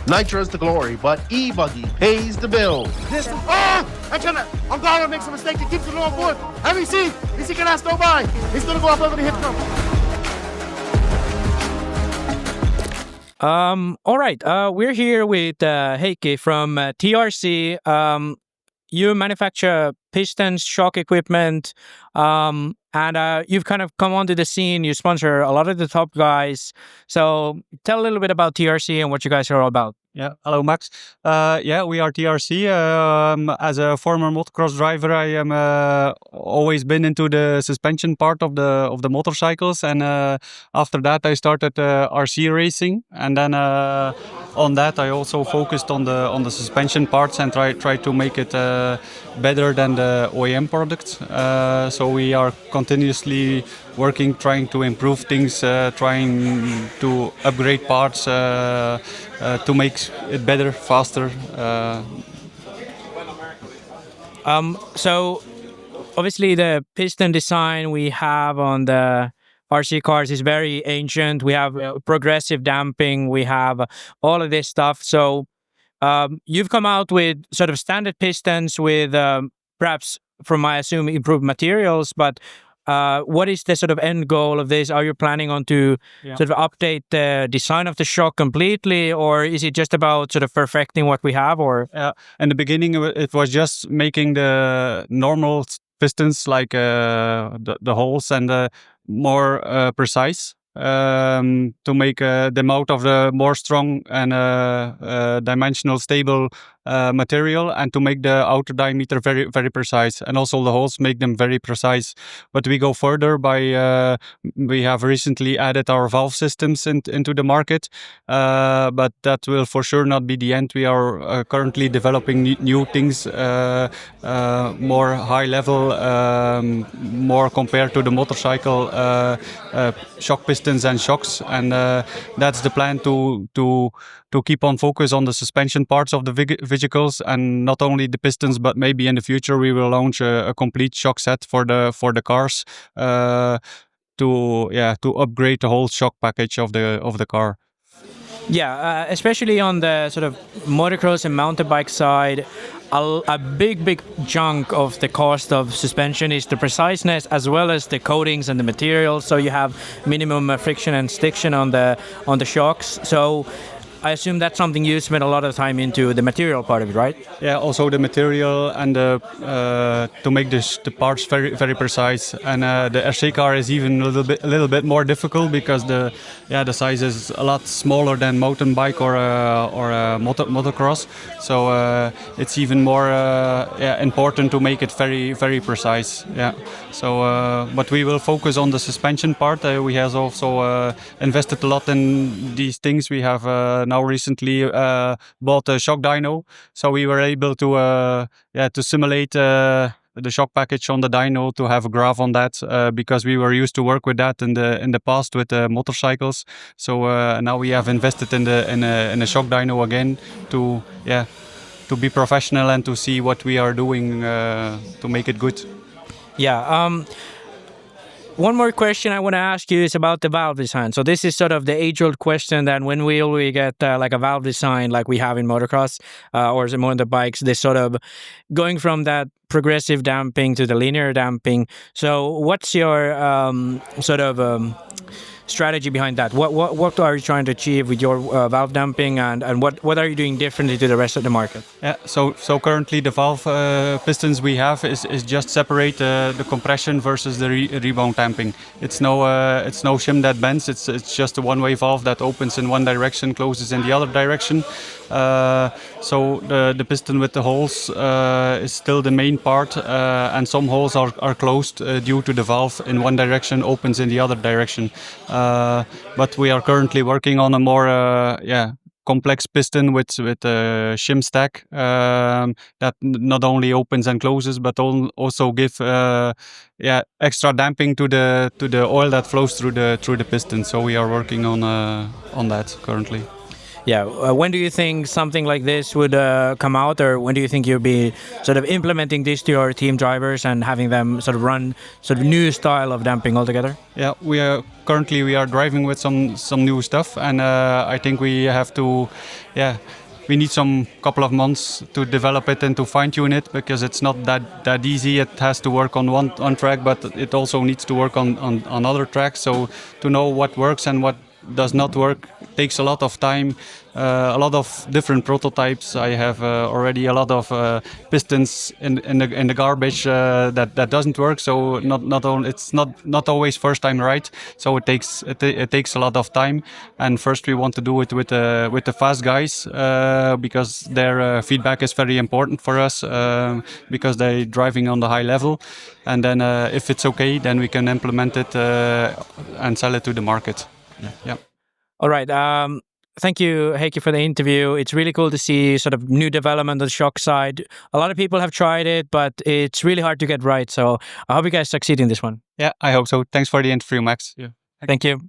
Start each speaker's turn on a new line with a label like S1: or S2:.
S1: Nitro's the glory, but Ebuggy pays the bill.
S2: I'm gonna make some mistake that keeps it on board. MEC cannot go by. He's gonna go up over the hip jump.
S3: All right. We're here with Heikki from TRC. You manufacture pistons, shock equipment, and you've kind of come onto the scene. You sponsor a lot of the top guys. So tell a little bit about TRC and what you guys are all about.
S4: Yeah, hello Max. We are TRC. As a former motocross driver, I am always been into the suspension part of the motorcycles, and after that I started RC racing, and then on that I also focused on the suspension parts and try to make it better than the OEM product. So we are continuously working, trying to improve things, trying to upgrade parts to make it better, faster.
S3: So obviously the piston design we have on the RC cars is very ancient. We have progressive damping. We have all of this stuff. So you've come out with sort of standard pistons with perhaps, from I assume, improved materials, but what is the sort of end goal of this? Are you planning on to sort of update the design of the shock completely, or is it just about sort of perfecting what we have? Or
S4: in the beginning, it was just making the normal pistons, like the holes, and more precise. To make them out of the more strong and dimensional stable material, and to make the outer diameter very, very precise, and also the holes, make them very precise. But we go further by we have recently added our valve systems into the market, but that will for sure not be the end. We are currently developing new things, more high level, more compared to the motorcycle shock pistons and shocks, and that's the plan to keep on focus on the suspension parts of the vehicles, and not only the pistons, but maybe in the future we will launch a complete shock set for the cars to upgrade the whole shock package of the car.
S3: Yeah, especially on the sort of motocross and mountain bike side, a big chunk of the cost of suspension is the preciseness as well as the coatings and the materials. So you have minimum friction and stiction on the shocks. So I assume that's something you spend a lot of time into, the material part of it, right?
S4: Yeah, also the material and to make the parts very, very precise. And the RC car is even a little bit more difficult because the size is a lot smaller than mountain bike or motocross. So it's even more important to make it very, very precise. Yeah. So but we will focus on the suspension part. We have also invested a lot in these things. We have now recently bought a shock dyno, so we were able to simulate the shock package on the dyno, to have a graph on that, because we were used to work with that in the past with motorcycles. So now we have invested in a shock dyno again to be professional and to see what we are doing to make it good.
S3: Yeah. One more question I want to ask you is about the valve design. So this is sort of the age-old question that when will we get like a valve design like we have in motocross or more on the bikes, this sort of going from that progressive damping to the linear damping. So what's your sort of strategy behind that? What are you trying to achieve with your valve damping, and what are you doing differently to the rest of the market?
S4: Yeah, so currently the valve pistons we have is just separate the compression versus the rebound damping. It's no shim that bends. It's just a one-way valve that opens in one direction, closes in the other direction. So the piston with the holes is still the main part, and some holes are closed due to the valve in one direction opens in the other direction. But we are currently working on a more complex piston with a shim stack that not only opens and closes, but also give extra damping to the oil that flows through the piston. So we are working on that currently.
S3: Yeah. When do you think something like this would come out, or when do you think you'll be sort of implementing this to your team drivers and having them sort of run sort of new style of damping altogether?
S4: Yeah, we are driving with some new stuff, and I think we have to, we need some couple of months to develop it and to fine tune it, because it's not that easy. It has to work on one track, but it also needs to work on other tracks. So to know what works and what does not work takes a lot of time, a lot of different prototypes. I have already a lot of pistons in the garbage that doesn't work. So it's not always first time right. So it takes a lot of time. And first we want to do it with the fast guys, because their feedback is very important for us, because they're driving on the high level. And then if it's okay, then we can implement it and sell it to the market. Yeah.
S3: All right. Thank you, Heikki, for the interview. It's really cool to see sort of new development on the shock side. A lot of people have tried it, but it's really hard to get right. So I hope you guys succeed in this one.
S4: Yeah, I hope so. Thanks for the interview, Max. Yeah.
S3: Thank you.